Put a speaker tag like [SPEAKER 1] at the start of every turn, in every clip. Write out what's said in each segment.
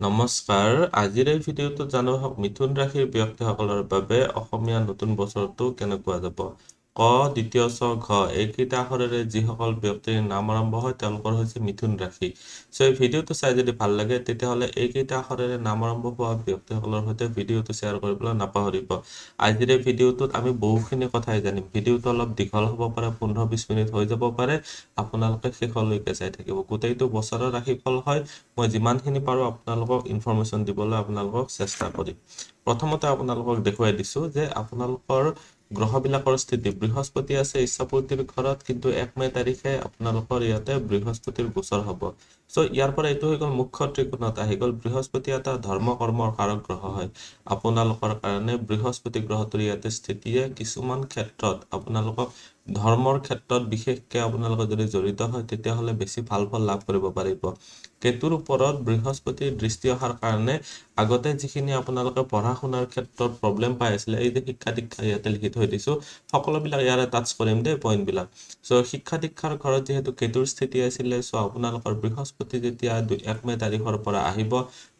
[SPEAKER 1] নমস্কাৰ আজিৰ এই ভিডিঅ'টো জানো হওক মিথুন ৰাশিৰ ব্যক্তিসকলৰ বাবে অসমীয়া নতুন বছৰটো কেনেকুৱা যাব ক দ্বিতীয় ছ ঘ এইকেইটা আখৰেৰে যিসকল ব্যক্তিৰ নাম আৰম্ভ হয় তেওঁলোকৰ হৈছে মিথুন ৰাশি সো এই ভিডিঅ'টো চাই যদি ভাল লাগে তেতিয়াহ'লে এইকেইটা আখৰেৰে নাম আৰম্ভ হোৱা ব্যক্তিসকলৰ সৈতে ভিডিঅ'টো শ্বেয়াৰ কৰিবলৈ নাপাহৰিব আজিৰ এই ভিডিঅ'টোত আমি বহুখিনি কথাই জানিম ভিডিঅ'টো অলপ দীঘল হ'ব পাৰে 15-20 মিনিট হৈ যাব পাৰে আপোনালোকে শেষলৈকে চাই থাকিব গোটেইটো বছৰৰ ৰাশিফল হয় মই যিমানখিনি পাৰো আপোনালোকক ইনফৰমেশন দিবলৈ আপোনালোকক চেষ্টা কৰিম প্ৰথমতে আপোনালোকক দেখুৱাই দিছো যে আপোনালোকৰ গ্ৰহবিলাকৰ স্থিতি বৃহস্পতি আছে ইচ্ছাপূৰ্তিৰ ঘৰত কিন্তু 1 মে তাৰিখে আপোনালোকৰ ইয়াতে বৃহস্পতিৰ গোচৰ হ'ব সো ইয়াৰ পৰা এইটো হৈ গ'ল মুখ্য ত্ৰিকোণত আহি গ'ল বৃহস্পতি এটা ধৰ্ম কৰ্মৰ কাৰক গ্ৰহ হয় আপোনালোকৰ কাৰণে বৃহস্পতি গ্ৰহটোৰ ইয়াতে স্থিতিয়ে কিছুমান ক্ষেত্ৰত আপোনালোকক ধৰ্মৰ ক্ষেত্ৰত বিশেষকৈ আপোনালোকে যদি জড়িত হয় তেতিয়াহ'লে বেছি ভাল ফল লাভ কৰিব পাৰিব কেতুৰ ওপৰত বৃহস্পতিৰ দৃষ্টি অহাৰ কাৰণে আগতে যিখিনি আপোনালোকে পঢ়া শুনাৰ ক্ষেত্ৰত প্ৰবলেম পাই আছিল এই যে শিক্ষা দীক্ষা ইয়াতে লিখি থৈ দিছো সকলোবিলাক ইয়াৰে টাচ কৰিম দেই পইণ্ট বিলাক সো শিক্ষা দীক্ষাৰ ঘৰত যেহেতু কেতুৰ স্থিতি আছিলে সো আপোনালোকৰ বৃহস্পতি যেতিয়া 1 মে তাৰিখৰ পৰা আহিব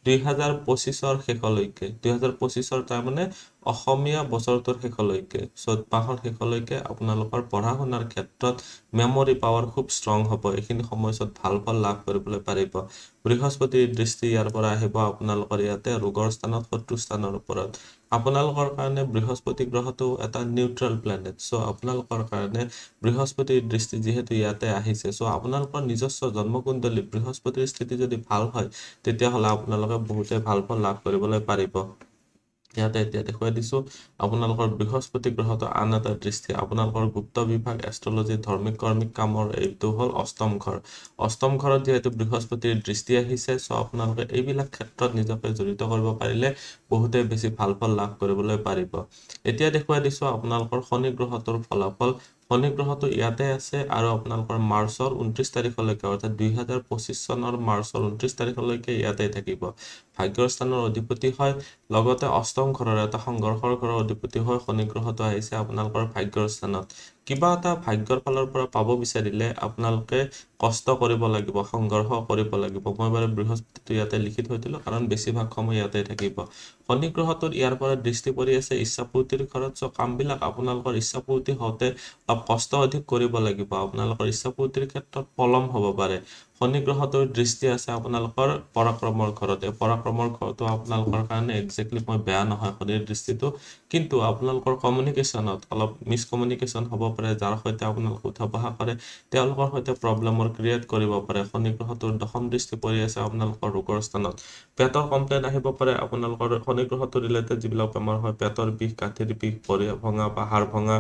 [SPEAKER 1] 2025ৰ শেষলৈকে 2025ৰ তাৰমানে অসমীয়া বছৰটোৰ শেষলৈকে চ'ত মাহৰ শেষলৈকে আপোনালোকৰ পঢ়া শুনাৰ ক্ষেত্ৰত মেমৰি পাৱাৰ খুব ষ্ট্ৰং হ'ব এইখিনি সময়ছোৱাত ভাল ফল লাভ কৰিবলৈ পাৰিব বৃহস্পতিৰ দৃষ্টি ইয়াৰ পৰা আহিব আপোনালোকৰ ইয়াতে ৰোগৰ স্থানত শত্ৰু স্থানৰ ওপৰত আপোনালোকৰ কাৰণে বৃহস্পতি গ্ৰহটো এটা নিউট্ৰেল প্লেনেট সো আপোনালোকৰ কাৰণে বৃহস্পতিৰ দৃষ্টি যেহেতু ইয়াতে আহিছে সো আপোনালোকৰ নিজস্ব জন্মকুণ্ডলী বৃহস্পতিৰ স্থিতি যদি ভাল হয় তেতিয়াহ'লে আপোনালোকে বহুতে ভাল ফল লাভ কৰিবলৈ পাৰিব ইয়াতে এতিয়া দেখুৱাই দিছো আপোনালোকৰ বৃহস্পতি গ্ৰহটো আন এটা দৃষ্টি আপোনালোকৰ গুপ্ত বিভাগ এষ্ট্ৰলজি ধৰ্মিক কৰ্মিক কামৰ এইটো হ'ল অষ্টম ঘৰত যেহেতু বৃহস্পতিৰ দৃষ্টি আহিছে সো আপোনালোকে এইবিলাক ক্ষেত্ৰত নিজকে জড়িত কৰিব পাৰিলে বহুতে বেছি ভাল ফল লাভ কৰিবলৈ পাৰিব এতিয়া দেখুৱাই দিছো আপোনালোকৰ শনি গ্ৰহটোৰ ফলাফল শনি গ্ৰহটো ইয়াতে আছে আৰু আপোনালোকৰ মাৰ্চৰ 29 তাৰিখলৈকে অৰ্থাৎ 2025 চনৰ মাৰ্চৰ 29 তাৰিখলৈকে ইয়াতে থাকিব ভাগ্যৰ স্থানৰ অধিপতি হয় লগতে অষ্টম ঘৰৰ এটা সংঘৰ্ষৰ ঘৰৰ অধিপতি হয় শনি গ্ৰহটো আহিছে আপোনালোকৰ ভাগ্যৰ স্থানত কিবা এটা ভাগ্যৰ ফালৰ পৰা পাব বিচাৰিলে আপোনালোকে কষ্ট কৰিব লাগিব সংঘৰ্ষ কৰিব লাগিব মই বাৰু বৃহস্পতিটো ইয়াতে লিখি থৈ দিলো কাৰণ বেছিভাগ সময় ইয়াতে থাকিব শনি গ্ৰহটোৰ ইয়াৰ পৰা দৃষ্টি পৰি আছে ইচ্ছাপূৰ্তিৰ ঘৰত সো কামবিলাক আপোনালোকৰ ইচ্ছাপূৰ্তি হওঁতে কষ্ট অধিক কৰিব লাগিব আপোনালোকৰ ইচ্ছাপূৰ্তিৰ ক্ষেত্ৰত পলম হ'ব পাৰে শনি গ্ৰহটোৰ দৃষ্টি আছে আপোনালোকৰ পৰাক্ৰমৰ ঘৰতে পৰাক্ৰমৰ ঘৰটো আপোনালোকৰ কাৰণে একজেক্টলি মই বেয়া নহয় শনিৰ দৃষ্টিটো কিন্তু আপোনালোকৰ কমিউনিকেশ্যনত অলপ মিসকমিউনিকেশ্যন হ'ব পাৰে যাৰ সৈতে আপোনালোক উঠা বহা কৰে তেওঁলোকৰ সৈতে প্ৰবলেমৰ ক্ৰিয়েট কৰিব পাৰে শনি গ্ৰহটোৰ দশম দৃষ্টি পৰি আছে আপোনালোকৰ ৰোগৰ স্থানত পেটৰ কমপ্লেইন আহিব পাৰে আপোনালোকৰ শনি গ্ৰহটো ৰিলেটেড যিবিলাক বেমাৰ হয় পেটৰ বিষ গাঁঠিৰ বিষ ভৰি ভঙা বা হাড় ভঙা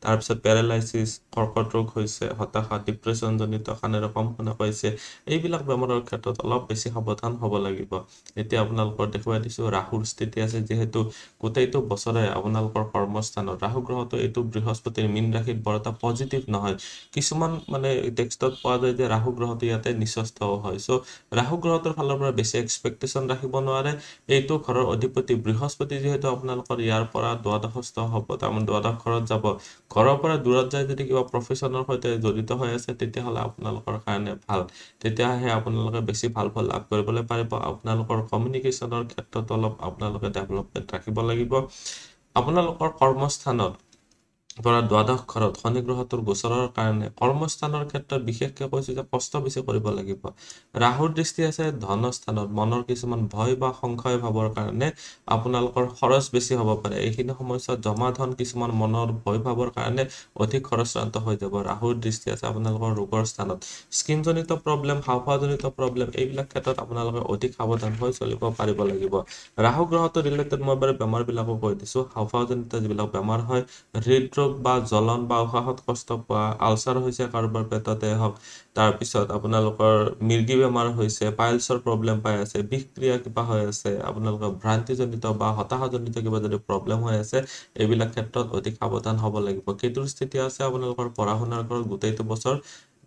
[SPEAKER 1] তাৰপিছত পেৰালাইচিছ কৰ্কট ৰোগ হৈছে হতাশা ডিপ্ৰেছন জনিত কাণেৰে কম শুনা পাইছে এইবিলাক বেমাৰৰ ক্ষেত্ৰত অলপ বেছি সাৱধান হ'ব লাগিব এতিয়া আপোনালোকৰ দেখুৱাই দিছো ৰাহুৰ স্থিতি আছে যেহেতু গোটেইটো বছৰে আপোনালোকৰ কৰ্মস্থানত ৰাহু গ্ৰহটো এইটো বৃহস্পতিৰ মীন ৰাশিত বৰ এটা পজিটিভ নহয় কিছুমান মানে টেক্সটত পোৱা যায় যে ৰাহু গ্ৰহটো ইয়াতে নিচস্থ হয় সো ৰাহু গ্ৰহটোৰ ফালৰ পৰা বেছি এক্সপেক্টেশন ৰাখিব নোৱাৰে এইটো ঘৰৰ অধিপতি বৃহস্পতি যেহেতু আপোনালোকৰ ইয়াৰ পৰা দ্বাদশস্থ হ'ব তাৰমানে দ্বাদশ ঘৰত যাব ঘৰৰ পৰা দূৰত যায় যদি কিবা প্ৰফেশনৰ সৈতে জড়িত হৈ আছে তেতিয়াহ'লে আপোনালোকৰ কাৰণে ভাল তেতিয়াহে আপোনালোকে বেছি ভাল ফল লাভ কৰিবলৈ পাৰিব আপোনালোকৰ কমিউনিকেশ্যনৰ ক্ষেত্ৰত অলপ আপোনালোকে ডেভেলপমেন্ট ৰাখিব লাগিব আপোনালোকৰ কৰ্মস্থানত পৰা দ্বাদশ ঘৰত শনি গ্ৰহটোৰ গোচৰৰ কাৰণে কৰ্মস্থানৰ ক্ষেত্ৰত বিশেষকৈ কৈছো যে কষ্ট বেছি কৰিব লাগিব ৰাহুৰ দৃষ্টি আছে ধনস্থানত মনৰ কিছুমান ভয় বা সংশয় ভাৱৰ কাৰণে আপোনালোকৰ খৰচ বেছি হ'ব পাৰে এইখিনি সময়ছোৱাত জমা ধন কিছুমান মনৰ ভয় ভাৱৰ কাৰণে অধিক খৰচান্ত হৈ যাব ৰাহুৰ দৃষ্টি আছে আপোনালোকৰ ৰোগৰ স্থানত স্কিনজনিত প্ৰবলেম হাওফাওজনিত প্ৰবলেম এইবিলাক ক্ষেত্ৰত আপোনালোকে অধিক সাৱধান হৈ চলিব পাৰিব লাগিব ৰাহু গ্ৰহটো ৰিলেটেড মই বাৰু বেমাৰবিলাকো কৈ দিছো হাওফাওজনিত যিবিলাক বেমাৰ হয় হৃদৰোগ বা জ্বলন বা উশাহত কষ্ট পোৱা আলচাৰ হৈছে কাৰোবাৰ পেটতে হওক তাৰপিছত আপোনালোকৰ মিৰ্গী বেমাৰ হৈছে পাইলছৰ প্ৰবলেম পাই আছে বিষক্ৰিয়া কিবা হৈ আছে আপোনালোকৰ ভ্ৰান্তিজনিত বা হতাশাজনিত কিবা যদি প্ৰবলেম হৈ আছে এইবিলাক ক্ষেত্ৰত অধিক সাৱধান হ'ব লাগিব কেতুৰ স্থিতি আছে আপোনালোকৰ পঢ়া শুনাৰ ঘৰত গোটেইটো বছৰ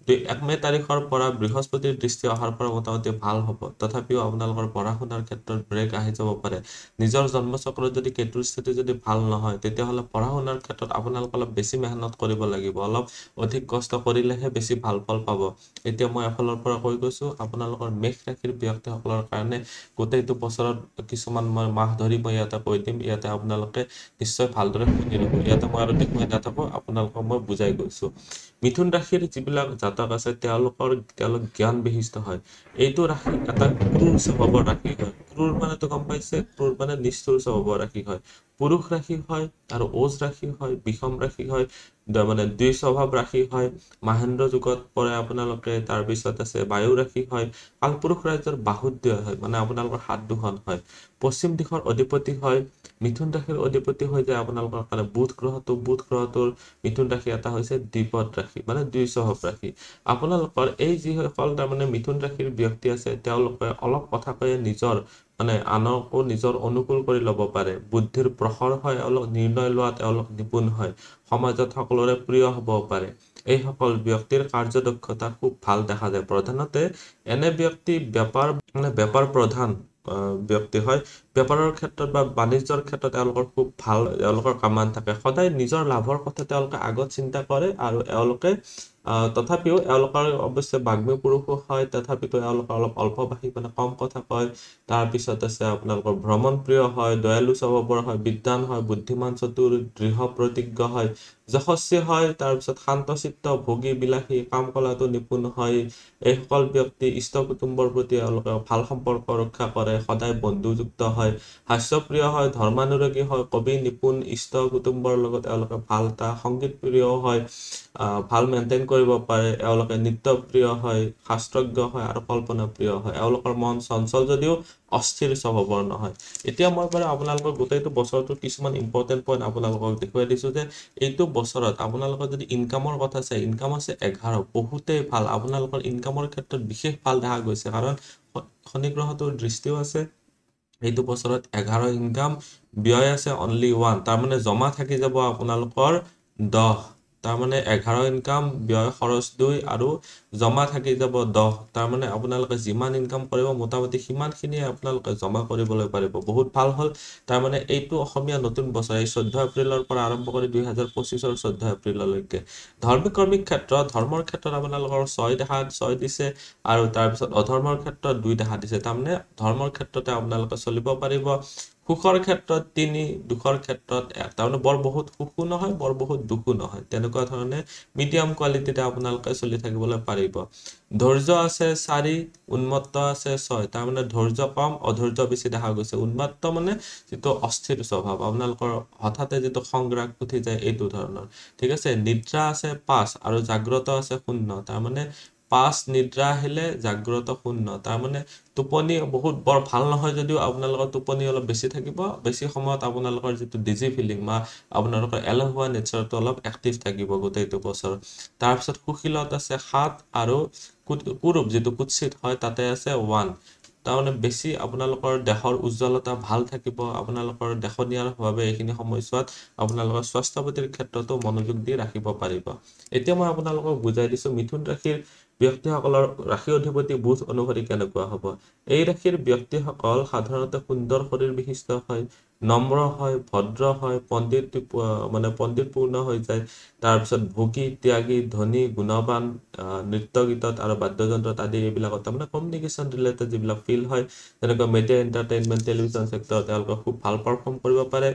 [SPEAKER 1] 1 মে তাৰিখৰ পৰা বৃহস্পতিৰ দৃষ্টি অহাৰ পৰা মোটামুটি ভাল হ'ব। তথাপিও আপোনালোকৰ পঢ়া শুনাৰ ক্ষেত্ৰত ব্ৰেক আহি যাব পাৰে। নিজৰ জন্মচক্ৰত যদি কেতুৰ স্থিতি যদি ভাল নহয়, তেতিয়াহ'লে পঢ়া শুনাৰ ক্ষেত্ৰত আপোনালোকে অলপ বেছি মেহনত কৰিব লাগিব। অলপ অধিক কষ্ট কৰিলেহে বেছি ভাল ফল পাব। এতিয়া মই এফালৰ পৰা কৈ গৈছোঁ, আপোনালোকৰ মেষ ৰাশিৰ ব্যক্তিসকলৰ কাৰণে গোটেইটো বছৰত কিছুমান মই মাহ ধৰি মই ইয়াতে কৈ দিম। ইয়াতে আপোনালোকে নিশ্চয় ভালদৰে শুনি ল'ব। ইয়াতে মই আৰু দেখুৱাই নাথাকোঁ, আপোনালোকক মই বুজাই গৈছোঁ। মিথুন ৰাশিৰ যিবিলাক জাতক আছে তেওঁলোক জ্ঞান বিশিষ্ট হয়। এইটো ৰাশি এটা ক্ৰূৰ স্বভাৱৰ ৰাশি হয়। ক্ৰূৰ মানেতো গম পাইছে, ক্ৰূৰ মানে নিষ্ঠুৰ স্বভাৱৰ ৰাশি হয়। পুৰুষ ৰাশি হয় আৰু ওজ ৰাশি হয়, বিষম ৰাশি হয়, মানে দ্বি স্বভাৱ ৰাশি হয়। মাহেন্দ্ৰ যুগত পৰে আপোনালোকে। তাৰপিছত আছে বায়ু ৰাশি হয়। কালপুৰুষ ৰাজ্যৰ বাহুদ্য হয়, মানে আপোনালোকৰ হাত দুখন হয়। পশ্চিম দিশৰ অধিপতি হয়। মিথুন ৰাশিৰ অধিপতি হৈ যায় আপোনালোকৰ কাৰণে বুধ গ্ৰহটো। বুধ গ্ৰহটোৰ মিথুন ৰাশি এটা হৈছে দ্বিপদ ৰাশি, মানে দ্বি স্বভাৱ ৰাশি। আপোনালোকৰ এই যিসকল তাৰমানে মিথুন ৰাশিৰ ব্যক্তি আছে, তেওঁলোকে অলপ কথা কৈয়ে নিজৰ মানে আনকো নিজৰ অনুকূল কৰি ল'ব পাৰে। বুদ্ধিৰ প্ৰখৰ হয়, অলপ নিৰ্ণয় লোৱাত তেওঁলোক নিপুণ হয়। সমাজত সকলোৰে প্ৰিয় হ'ব পাৰে। এইসকল ব্যক্তিৰ কাৰ্যদক্ষতা খুব ভাল দেখা যায়। প্ৰধানতে এনে ব্যক্তি বেপাৰ প্ৰধান ব্যক্তি হয়। বেপাৰৰ ক্ষেত্ৰত বা বাণিজ্যৰ ক্ষেত্ৰত তেওঁলোকৰ খুব ভাল, তেওঁলোকৰ কামান থাকে। সদায় নিজৰ লাভৰ কথা তেওঁলোকে আগত চিন্তা কৰে আৰু এওঁলোকে তথাপিও এওঁলোকৰ অৱশ্যে বাগ্মী পুৰুষো হয়। তথাপিতো এওঁলোকে অলপ অল্পভাষী, মানে কম কথা কয়। তাৰপিছত আছে আপোনালোকৰ ভ্ৰমণ প্ৰিয় হয়, দয়ালু স্বভাৱৰ হয়, বিদ্বান হয়, বুদ্ধিমান, চতুৰ, দৃঢ় প্ৰতিজ্ঞ হয়, যশস্বী হয়। তাৰপিছত শান্তচিত্ত, ভোগী, বিলাসী, কাম কলাতো নিপুণ হয়। এইসকল ব্যক্তি ইষ্ট কুটুম্বৰ প্ৰতি এওঁলোকে ভাল সম্পৰ্ক ৰক্ষা কৰে, সদায় বন্ধুযুক্ত হয়, হাস্যপ্ৰিয় হয়, ধৰ্মানুৰাগী হয়, কবি, নিপুণ, ইষ্ট কুটুম্বৰ লগত এওঁলোকে ভাল এটা সংগীত প্ৰিয় হয়, ভাল মেইনটেইন কৰিব পাৰে। এওঁলোকে নৃত্যপ্ৰিয় হয়, শাস্ত্ৰজ্ঞ হয় আৰু কল্পনা প্ৰিয় হয়। এওঁলোকৰ মন চঞ্চল যদিও অস্থিৰ স্বভাৱৰ নহয়। এতিয়া মই বাৰু আপোনালোকৰ গোটেইটো বছৰটোৰ কিছুমান ইম্পৰ্টেণ্ট পইণ্ট আপোনালোকক দেখুৱাই দিছোঁ যে এইটো বছৰত আপোনালোকৰ যদি ইনকামৰ কথা আছে, ইনকাম আছে 11, বহুতেই ভাল। আপোনালোকৰ ইনকামৰ ক্ষেত্ৰত বিশেষ ভাল দেখা গৈছে, কাৰণ শনি গ্ৰহটোৰ দৃষ্টিও আছে। এইটো বছৰত 11 ইনকাম, ব্যয় আছে অনলি 1, তাৰমানে জমা থাকি যাব আপোনালোকৰ 10। তাৰমানে 11 ইনকাম, ব্যয় খৰচ 2 আৰু জমা থাকি যাব 10। তাৰমানে আপোনালোকে যিমান ইনকাম কৰিব মোটামুটি সিমানখিনিয়ে আপোনালোকে জমা কৰিবলৈ পাৰিব। বহুত ভাল হ'ল। তাৰমানে এইটো অসমীয়া নতুন বছৰ, এই 14 এপ্ৰিলৰ পৰা আৰম্ভ কৰি 2025ৰ 14 এপ্ৰিললৈকে ধৰ্মিক কৰ্মিক ক্ষেত্ৰত, ধৰ্মৰ ক্ষেত্ৰত আপোনালোকৰ 6 দিছে আৰু তাৰপিছত অধৰ্মৰ ক্ষেত্ৰত 2 দেখা দিছে। তাৰমানে ধৰ্মৰ ক্ষেত্ৰতে আপোনালোকে চলিব পাৰিব। সুখৰ ক্ষেত্ৰত 3, দুখৰ ক্ষেত্ৰত 1। তাৰমানে বৰ বহুত সুখো নহয়, বৰ বহুত দুখো নহয়, তেনেকুৱা ধৰণে মিডিয়াম কোৱালিটিতে আপোনালোকে চলি থাকিবলৈ পাৰিব। ধৈৰ্য আছে 4, উন্মত্ত আছে 6। তাৰমানে ধৈৰ্য কম, অধৈৰ্য বেছি দেখা গৈছে। উন্মত্ত মানে যিটো অস্থিৰ স্বভাৱ, আপোনালোকৰ হঠাতে যিটো সংগ্ৰাস উঠি যায়, এইটো ধৰণৰ। ঠিক আছে। নিদ্ৰা আছে 5 আৰু জাগ্ৰত আছে 0। তাৰমানে 5 নিদ্ৰা আহিলে, জাগ্ৰত 0। তাৰমানে টোপনি বহুত বৰ ভাল নহয় যদিও আপোনালোকৰ টোপনি অলপ বেছি থাকিব। বেছি সময়ত আপোনালোকৰ যিটো ডিজি ফিলিং বা আপোনালোকৰ এলেহুৱা নেচাৰটো অলপ এক্টিভ থাকিব গোটেইটো বছৰ। তাৰপিছত সুশীলত আছে 7 আৰু কুৰূপ যিটো কুৎসিত হয় তাতে আছে 1। তাৰমানে বেছি আপোনালোকৰ দেহৰ উজ্জ্বলতা ভাল থাকিব। আপোনালোকৰ দেশনীয়াভাৱে এইখিনি সময়ছোৱাত আপোনালোকৰ স্বাস্থ্য পাতিৰ ক্ষেত্ৰতো মনোযোগ দি ৰাখিব পাৰিব। এতিয়া মই আপোনালোকক বুজাই দিছোঁ মিথুন ৰাশিৰ ব্যক্তিসকলৰ ৰাশি অধিপতি বুধ অনুসৰি কেনেকুৱা হ'ব। এই ৰাশিৰ ব্যক্তিসকল সাধাৰণতে সুন্দৰ শৰীৰ বিশিষ্ট হয়, নম্ৰ হয়, ভদ্ৰ হয়, পণ্ডিতপূৰ্ণ হৈ যায়। তাৰপিছত ভোগী, ত্যাগী, ধনী, গুণৱান, নৃত্য গীতত আৰু বাদ্যযন্ত্ৰত আদি এইবিলাকত তাৰমানে কমিউনিকেশ্যন ৰিলেটেড যিবিলাক ফিল্ড হয়, যেনেকৈ মিডিয়া, এণ্টাৰটেইনমেণ্ট, টেলিভিছন চেক্টৰত তেওঁলোকে খুব ভাল পাৰফৰ্ম কৰিব পাৰে।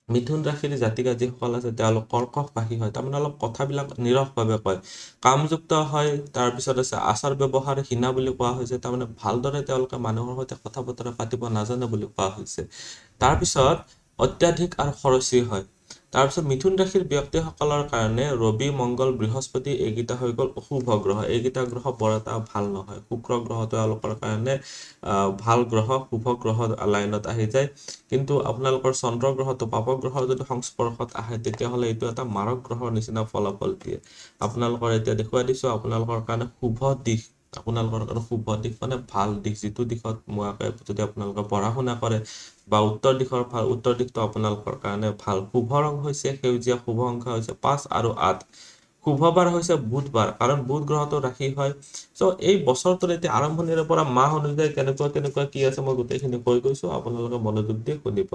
[SPEAKER 1] মিথুন ৰাশিৰ জাতিকা যিসকল আছে তেওঁলোক কৰ্কশভাষী হয়, তাৰমানে অলপ কথাবিলাক নিৰসভাৱে কয়, কামযুক্ত হয়। তাৰপিছত আছে আচাৰ ব্যৱহাৰ হীনা বুলি কোৱা হৈছে, তাৰমানে ভালদৰে তেওঁলোকে মানুহৰ সৈতে কথা বতৰা পাতিব নাজানে বুলি কোৱা হৈছে। তাৰপিছত অত্যাধিক আৰু খৰচী হয়। তাৰপিছত মিথুন ৰাশিৰ ব্যক্তিসকলৰ কাৰণে ৰবি, মংগল, বৃহস্পতি এইকেইটা হৈ গ'ল অশুভ গ্ৰহ। এইকেইটা গ্ৰহ বৰ এটা ভাল নহয়। শুক্ৰ গ্ৰহটো তেওঁলোকৰ কাৰণে ভাল গ্ৰহ, শুভ গ্ৰহ লাইনত আহি যায়। কিন্তু আপোনালোকৰ চন্দ্ৰ গ্ৰহটো পাপ গ্ৰহৰ যদি সংস্পৰ্শত আহে, তেতিয়াহ'লে এইটো এটা মাৰক গ্ৰহৰ নিচিনা ফলাফল দিয়ে। আপোনালোকৰ এতিয়া দেখুৱাই দিছোঁ আপোনালোকৰ কাৰণে শুভ দিশ। আপোনালোকৰ কাৰণে শুভ দিশ মানে ভাল দিশ, যিটো দিশত যদি আপোনালোকে পঢ়া শুনা কৰে বা উত্তৰ দিশটো আপোনালোকৰ কাৰণে ভাল। শুভ ৰং হৈছে সেউজীয়া, শুভ সংখ্যা হৈছে 5 আৰু 8। শুভবাৰ হৈছে বুধবাৰ, কাৰণ বুধ গ্ৰহটো ৰাশি হয়। চ' এই বছৰটোৰ এতিয়া আৰম্ভণিৰে পৰা মাহ অনুযায়ী কেনেকুৱা কি আছে মই গোটেইখিনি কৈ গৈছো, আপোনালোকে মনোযোগ দি শুনিব।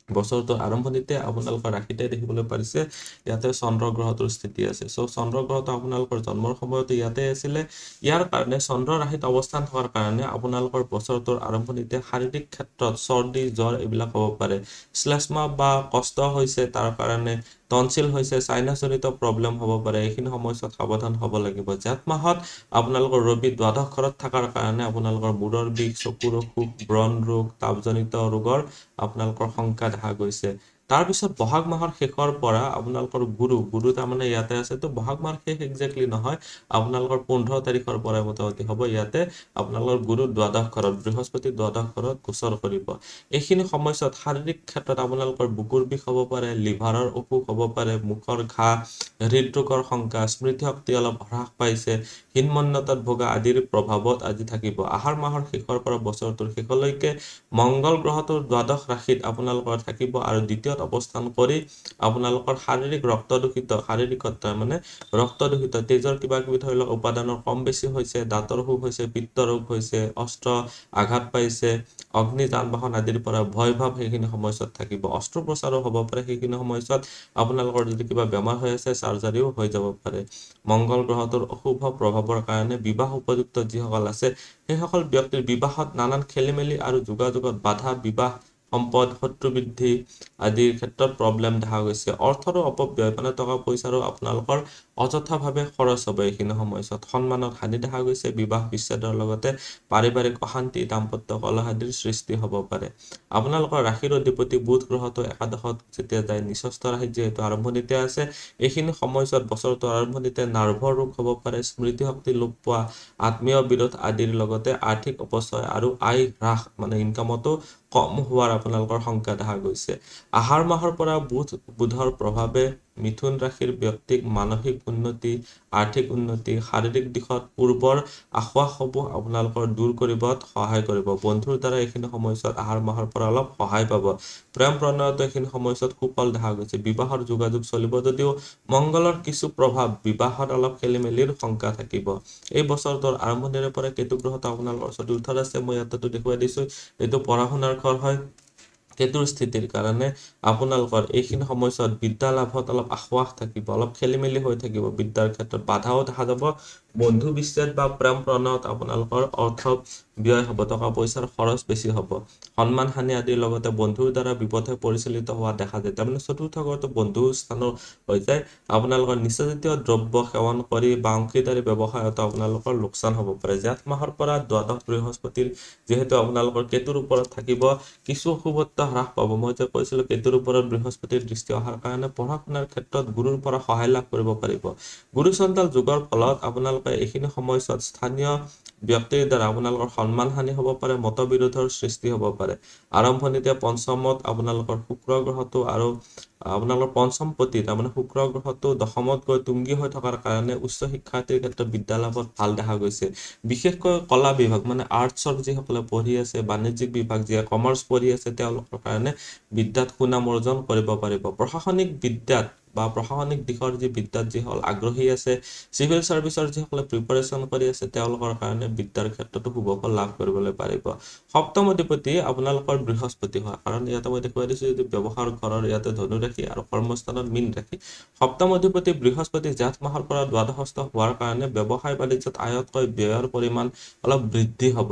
[SPEAKER 1] বছৰটোৰ আৰম্ভণিতে আপোনালোকৰ ৰাশিতে দেখিবলৈ পাৰিছে ইয়াতে চন্দ্ৰ গ্ৰহটোৰ স্থিতি আছে। চ' চন্দ্ৰ গ্ৰহটো আপোনালোকৰ জন্মৰ সময়তে ইয়াতে আছিলে। ইয়াৰ কাৰণে চন্দ্ৰ ৰাশিত অৱস্থান থকাৰ কাৰণে আপোনালোকৰ বছৰটোৰ আৰম্ভণিতে শাৰীৰিক ক্ষেত্ৰত চৰ্দি জ্বৰ এইবিলাক হ'ব পাৰে। শ্লেষ্মা বা কষ্ট হৈছে, তাৰ কাৰণে টনচিল হৈছে, চাইনাছজনিত প্ৰব্লেম হ'ব পাৰে। এইখিনি সময়ছোৱাত সাৱধান হ'ব লাগিব। জেঠ মাহত আপোনালোকৰ ৰবি দ্বাদশ ঘৰত থকাৰ কাৰণে আপোনালোকৰ মূৰৰ বিষ, চকুৰ অসুখ, ব্ৰণ ৰোগ, তাপজনিত ৰোগৰ আপোনালোকৰ সংখ্যা দেখা গৈছে। তাৰপিছত বহাগ মাহৰ শেষৰ পৰা আপোনালোকৰ গুৰু তাৰমানে ইয়াতে আছে। তো বহাগ মাহৰ শেষ একজেক্টলি নহয়, আপোনালোকৰ 15 তাৰিখৰ পৰা মোটামুটি হ'ব। ইয়াতে আপোনালোকৰ গুৰু দ্বাদশ ঘৰত, বৃহস্পতি দ্বাদশ ঘৰত গোচৰ কৰিব। এইখিনি সময়ছোৱাত শাৰীৰিক ক্ষেত্ৰত আপোনালোকৰ বুকুৰ বিষ হ'ব পাৰে, লিভাৰৰ অসুখ হ'ব পাৰে, মুখৰ ঘাঁ, হৃদৰোগৰ শংকা, স্মৃতিশক্তি অলপ হ্ৰাস পাইছে, হীনমন্যতাত ভোগা আদিৰ প্ৰভাৱত আজি থাকিব। আহাৰ মাহৰ শেষৰ পৰা বছৰটোৰ শেষলৈকে মংগল গ্ৰহটোৰ দ্বাদশ ৰাশিত আপোনালোকৰ থাকিব আৰু দ্বিতীয়ত অৱস্থান কৰি আপোনালোকৰ শাৰীৰিক ৰক্ত দূষিত তেজৰ কিবা কিবি ধৰি লওক উপাদানৰ কম বেছি হৈছে, দাঁতৰ অসুখ হৈছে, পিত্ত ৰোগ হৈছে, অস্ত্ৰ আঘাত পাইছে, অগ্নি যান বাহন আদিৰ পৰা ভয় ভাৱ সেইখিনি সময়ছোৱাত থাকিব। অস্ত্ৰোপচাৰো হ'ব পাৰে সেইখিনি সময়ছোৱাত। আপোনালোকৰ যদি কিবা বেমাৰ হৈ আছে চাৰ্জাৰীও হৈ যাব পাৰে। মংগল গ্ৰহটোৰ অশুভ প্ৰভাৱৰ কাৰণে বিবাহ উপযুক্ত যিসকল আছে সেইসকল ব্যক্তিৰ বিবাহত নানান খেলি মেলি আৰু যোগাযোগত বাধা, বিবাহ, সম্পদ, শত্ৰু বৃদ্ধি আদিৰ ক্ষেত্ৰত প্ৰব্লেম দেখা গৈছে। অৰ্থৰো অপব্যয়, মানে টকা পইচাৰো আপোনালোকৰ অযথাভাৱে খৰচ হ'ব। এইখিনি সময়ছোৱাত সন্মানত হানি দেখা গৈছে। বিবাহ বিচ্ছেদৰ লগতে পাৰিবাৰিক অশান্তি, দাম্পত্য কলহ আদিৰ সৃষ্টি হ'ব পাৰে। আপোনালোকৰ ৰাশিৰ অধিপতি বুধ গ্ৰহটো একাদশত যেতিয়া যায়, নিচস্থ ৰাশিত যিহেতু আৰম্ভণিতে আছে, এইখিনি সময়ছোৱাত বছৰটোৰ আৰম্ভণিতে নাৰ্ভৰ ৰোগ হ'ব পাৰে, স্মৃতিশক্তি লোপ পোৱা, আত্মীয় বিৰোধ আদিৰ লগতে আৰ্থিক অপচয় আৰু আয় হ্ৰাস, মানে ইনকামতো কম হোৱাৰ আপোনালোকৰ সংখ্যা দেখা গৈছে। আহাৰ মাহৰ পৰা বুধৰ প্ৰভাৱে মিথুন ৰাশিৰ ব্যক্তিক মানসিক উন্নতি, আৰ্থিক উন্নতি, শাৰীৰিক দিশত পূৰ্বৰ আশ্বাসসমূহ আপোনালোকৰ দূৰ কৰিবত সহায় কৰিব। বন্ধুৰ দ্বাৰা এইখিনি সময়ছোৱাত আহাৰ মাহৰ পৰা অলপ সহায় পাব। প্ৰেম প্ৰণয়তো এইখিনি সময়ছোৱাত সুফল দেখা গৈছে। বিবাহৰ যোগাযোগ চলিব যদিও মংগলৰ কিছু প্ৰভাৱ বিবাহত অলপ খেলি মেলিৰ শংকা থাকিব। এই বছৰটোৰ আৰম্ভণিৰে পৰা কেতু গ্ৰহটো আপোনালোকৰ চতুৰ্থত আছে। মই ইয়াতে দেখুৱাই দিছো, এইটো পঢ়া শুনাৰ ঘৰ হয়। কেতুৰ স্থিতিৰ কাৰণে আপোনালোকৰ এইখিনি সময়ছোৱাত বিদ্যা লাভত অলপ আশ্বাস থাকিব, অলপ খেলি মেলি হৈ থাকিব। বিদ্যাৰ ক্ষেত্ৰত বাধাও দেখা যাব। বন্ধু বিচ্ছেদ বা প্ৰেম প্ৰণয়ত আপোনালোকৰ অৰ্থ ব্যয় হ'ব, টকা পইচাৰ খৰচ বেছি হ'ব। সন্মান হানি আদিৰ লগতে বন্ধুৰ দ্বাৰা বিপথে পৰিচালিত হোৱা দেখা যায়। তাৰমানে চতুৰ্থ ঘৰটো বন্ধু স্থানৰ হৈ যায়। আপোনালোকৰ নিচাজাতীয় দ্ৰব্য সেৱন কৰি বা অংশীদাৰী ব্যৱসায়তো আপোনালোকৰ লোকচান হ'ব পাৰে। জেঠ মাহৰ পৰা দ্বাদশ বৃহস্পতিৰ যিহেতু আপোনালোকৰ কেতুৰ ওপৰত থাকিব, কিছু অশুভত্ব হ্ৰাস পাব। মই যে কৈছিলো কেতুৰ ওপৰত বৃহস্পতিৰ দৃষ্টি অহাৰ কাৰণে পঢ়া শুনাৰ ক্ষেত্ৰত গুৰুৰ পৰা সহায় লাভ কৰিব পাৰিব। গুৰু চণ্ডাল যুগৰ ফলত আপোনালোকে এইখিনি সময়ছোৱাত স্থানীয় ব্যক্তিৰ দ্বাৰা আপোনালোকৰ সন্মান হানি হ'ব পাৰে, মতবিৰোধৰ সৃষ্টি হ'ব পাৰে। আৰম্ভণিতে পঞ্চমত আপোনালোকৰ শুক্ৰ গ্ৰহটো আৰু আপোনালোকৰ পঞ্চমপতি তাৰমানে শুক্ৰ গ্ৰহটো দশমত গৈ তুংগী হৈ থকাৰ কাৰণে উচ্চ শিক্ষাৰ্থীৰ ক্ষেত্ৰত বিদ্যালাভত ভাল দেখা গৈছে। বিশেষকৈ কলা বিভাগ মানে আৰ্টছৰ যিসকলে পঢ়ি আছে, বাণিজ্যিক বিভাগ যিয়ে কমাৰ্চ পঢ়ি আছে, তেওঁলোকৰ কাৰণে বিদ্যাত সুনাম অৰ্জন কৰিব পাৰিব। প্ৰশাসনিক বিদ্যাত বা প্ৰশাসনিক দিশৰ যি বিদ্যাত যিসকল আগ্ৰহী আছে, চিভিল চাৰ্ভিচৰ যিসকলে প্ৰিপাৰেচন কৰি আছে, তেওঁলোকৰ কাৰণে বিদ্যাৰ ক্ষেত্ৰতো শুভফল লাভ কৰিবলৈ পাৰিব। সপ্তম অধিপতি আপোনালোকৰ বৃহস্পতি হয়, কাৰণ ইয়াতে মই দেখুৱাই দিছো যে ব্যৱসায়ৰ ঘৰৰ ইয়াতে ধনু ৰাশি আৰু কৰ্মস্থানত মীন ৰাশি। সপ্তম অধিপতি বৃহস্পতি জেঠ মাহৰ পৰা দ্বাদশস্থ হোৱাৰ কাৰণে ব্যৱসায় বাণিজ্যত আয়তকৈ ব্যয়ৰ পৰিমাণ অলপ বৃদ্ধি হ'ব।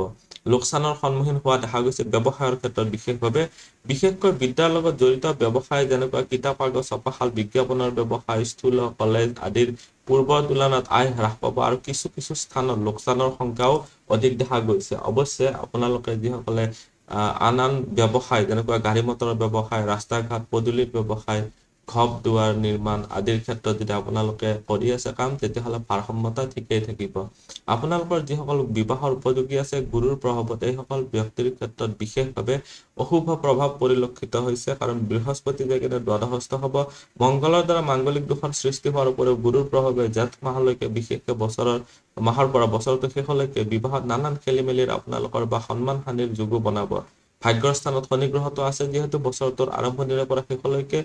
[SPEAKER 1] লোকচানৰ সন্মুখীন হোৱা দেখা গৈছে ব্যৱসায়ৰ ক্ষেত্ৰত বিশেষকৈ বিদ্যাৰ লগত জড়িত ব্যৱসায় যেনেকুৱা কিতাপ কাগজ ছপাশাল, বিজ্ঞাপনৰ ব্যৱসায়, স্কুল, কলেজ আদিৰ পূৰ্বৰ তুলনাত আয় হ্ৰাস পাব আৰু কিছু স্থানত লোকচানৰ সংখ্যাও অধিক দেখা গৈছে। অৱশ্যে আপোনালোকে যিসকলে আন ব্যৱসায় যেনেকুৱা গাড়ী মটৰৰ ব্যৱসায়, ৰাস্তা ঘাট পদূলিৰ ব্যৱসায়, ঘৰ দুৱাৰ নিৰ্মাণ আদিৰ ক্ষেত্ৰত যদি আপোনালোকে কৰি আছে কাম, তেতিয়াহ'লে ভাৰসাম্যতা ঠিকেই থাকিব। আপোনালোকৰ যিসকল বিবাহৰ উপযোগী আছে, গুৰুৰ প্ৰভাৱত এইসকল ব্যক্তিৰ ক্ষেত্ৰত বিশেষভাৱে অশুভ প্ৰভাৱ পৰিলক্ষিত হৈছে, কাৰণ বৃহস্পতি যে কেনে দ্বাদশস্থ হ'ব। মংগলৰ দ্বাৰা মাংগলিক দোষৰ সৃষ্টি হোৱাৰ উপৰিও গুৰুৰ প্ৰভাৱে জেঠ মাহলৈকে বিশেষকৈ মাহৰ পৰা বছৰটো শেষলৈকে বিবাহত নানান খেলি মেলিৰ আপোনালোকৰ বা সন্মান হানিৰ যোগো বনাব। ভাগ্যৰ স্থানত শনি গ্ৰহটো আছে যিহেতু বছৰটোৰ আৰম্ভণিৰে পৰা শেষলৈকে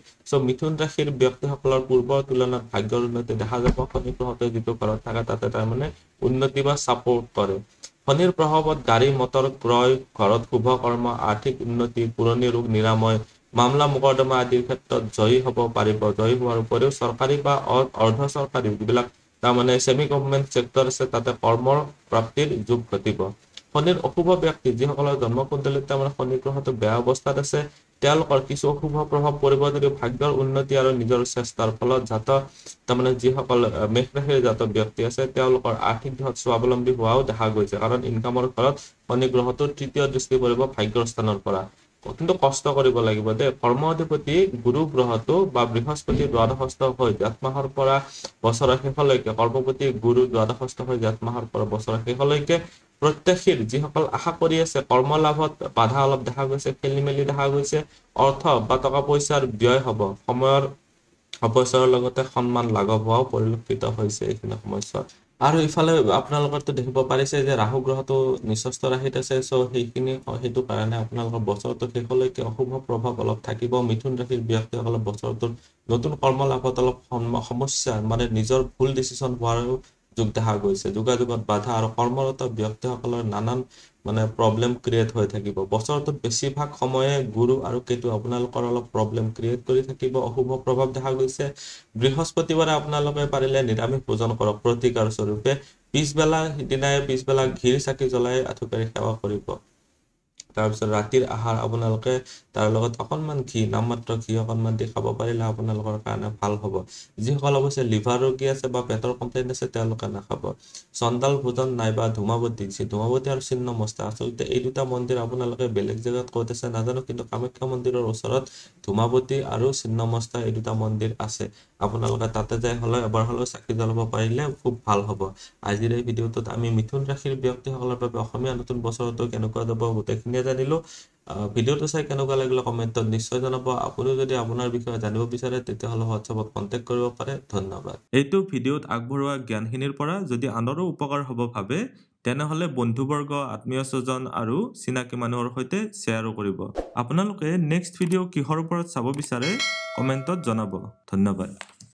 [SPEAKER 1] মিথুন ৰাশিৰ ব্যক্তিসকলৰ পূৰ্বৰ তুলনাত ভাগ্যৰ উন্নতি দেখা যাব। শনি গ্ৰহতে যিটো ঘৰত থাকে তাতে তাৰমানে উন্নতি বা ছাপোৰ্ট কৰে। শনিৰ প্ৰভাৱত গাড়ী মটৰ ক্ৰয়, ঘৰত শুভ কৰ্ম, আৰ্থিক উন্নতি, পুৰণি ৰোগ নিৰাময়, মামলা মোকৰ্দমা আদিৰ ক্ষেত্ৰত জয়ী হ'ব পাৰিব। জয়ী হোৱাৰ উপৰিও চৰকাৰী বা অৰ্ধ চৰকাৰী যিবিলাক তাৰমানে ছেমি গভৰ্ণমেণ্ট চেক্টৰ আছে তাতে কৰ্মৰ প্ৰাপ্তিৰ যোগ ঘটিব। শনিৰ অশুভ ব্যক্তি যিসকলৰ জন্মকুণ্ডলীত তাৰমানে শনি গ্ৰহটো বেয়া অৱস্থাত আছে তেওঁলোকৰ কিছু অশুভ প্ৰভাৱ পৰিব যদিও ভাগ্যৰ উন্নতি আৰু নিজৰ চেষ্টাৰ ফলত তাৰমানে যিসকল মেষ ৰাশিৰ জাতক ব্যক্তি আছে তেওঁলোকৰ আৰ্থিক দিশত স্বাৱলম্বী হোৱাও দেখা গৈছে। কাৰণ ইনকামৰ ঘৰত শনি গ্ৰহটোৰ তৃতীয় দৃষ্টি পৰিব ভাগ্যৰ স্থানৰ পৰা। কিন্তু কষ্ট কৰিব লাগিব দেই। কৰ্ম অধিপতি গুৰু গ্ৰহটো বা বৃহস্পতি দ্বাদশস্থ হৈ জেঠ মাহৰ পৰা বছৰৰ শেষলৈকে, কৰ্মপতি গুৰু দ্বাদশস্থ হৈ জেঠ মাহৰ পৰা বছৰৰ শেষলৈকে প্ৰত্যাশীৰ যিসকল আশা কৰি আছে কৰ্ম লাভত বাধা অলপ দেখা গৈছে, খেলি মেলি দেখা গৈছে, অৰ্থ বা টকা পইচাৰ ব্যয় হ'ব, সময়ৰ অপচয়ৰ লগতে সন্মান লাঘৱ হোৱাও পৰিলক্ষিত হৈছে এইখিনি সময়ছোৱাত। আৰু ইফালে আপোনালোকৰতো দেখিব পাৰিছে যে ৰাহু গ্ৰহটো নিচস্থ ৰাশিত আছে। সেইটো কাৰণে আপোনালোকৰ বছৰটো শেষলৈকে অশুভ প্ৰভাৱ অলপ থাকিব। মিথুন ৰাশিৰ ব্যক্তিসকলৰ বছৰটোৰ নতুন কৰ্ম লাভত অলপ সমস্যা মানে নিজৰ ভুল ডিচিশ্যন হোৱাৰো যোগ দেখা গৈছে। যোগাযোগত বাধা আৰু কৰ্মৰত ব্যক্তিসকলৰ নানান প্ৰব্লেম ক্ৰিয়েট হৈ থাকিব। বছৰটোত বেছিভাগ সময়ে গুৰু আৰু কেতু আপোনালোকৰ অলপ প্ৰব্লেম ক্ৰিয়েট কৰি থাকিব। অশুভ প্ৰভাৱ দেখা গৈছে। বৃহস্পতিবাৰে আপোনালোকে পাৰিলে নিৰামিষ ভোজন কৰক প্ৰতিকাৰ স্বৰূপে। পিছবেলা ঘিৰ চাকি জ্বলাই আঠুকাৰি সেৱা কৰিব। তাৰপিছত ৰাতিৰ আহাৰ আপোনালোকে তাৰ লগত অকণমান ঘি, নামমাত্ৰ ঘি অকণমান দি খাব পাৰিলে আপোনালোকৰ কাৰণে ভাল হ'ব। যিসকল অৱশ্যে লিভাৰ ৰোগী আছে বা পেটৰ কমপ্লেইন আছে তেওঁলোকে নাখাব। চণ্ডাল ভোজন নাইবা ধূমাৱতী আৰু ছিন্নমস্তা, আচলতে এই দুটা মন্দিৰ আপোনালোকে বেলেগ জেগাত ক'ত আছে নাজানো, কিন্তু কামাখ্যা মন্দিৰৰ ওচৰত ধূমাৱতী আৰু ছিন্নমস্তা এই দুটা মন্দিৰ আছে। আপোনালোকে তাতে যাই এবাৰ হ'লেও চাকি জ্বলাব পাৰিলে খুব ভাল হ'ব। আজিৰ এই ভিডিঅ'টোত আমি মিথুন ৰাশিৰ ব্যক্তিসকলৰ বাবে অসমীয়া নতুন বছৰটো কেনেকুৱা যাব গোটেইখিনিয়ে জানিলো। ভিডিঅ'টো চাই কেনেকুৱা লাগিলে কমেণ্টত নিশ্চয় জনাব। আপুনিও যদি আপোনাৰ বিষয়ে জানিব বিচাৰে তেতিয়াহ'লে হোৱাটছএপত কণ্টেক্ট কৰিব পাৰে। ধন্যবাদ। এইটো ভিডিঅ'ত আগবঢ়োৱা জ্ঞানখিনিৰ পৰা যদি আনৰো উপকাৰ হ'ব ভাবে তেনেহ'লে বন্ধুবৰ্গ, আত্মীয় স্বজন আৰু চিনাকি মানুহৰ সৈতে শ্বেয়াৰো কৰিব। আপোনালোকে নেক্সট ভিডিঅ' কিহৰ ওপৰত চাব বিচাৰে কমেণ্টত জনাব। ধন্যবাদ।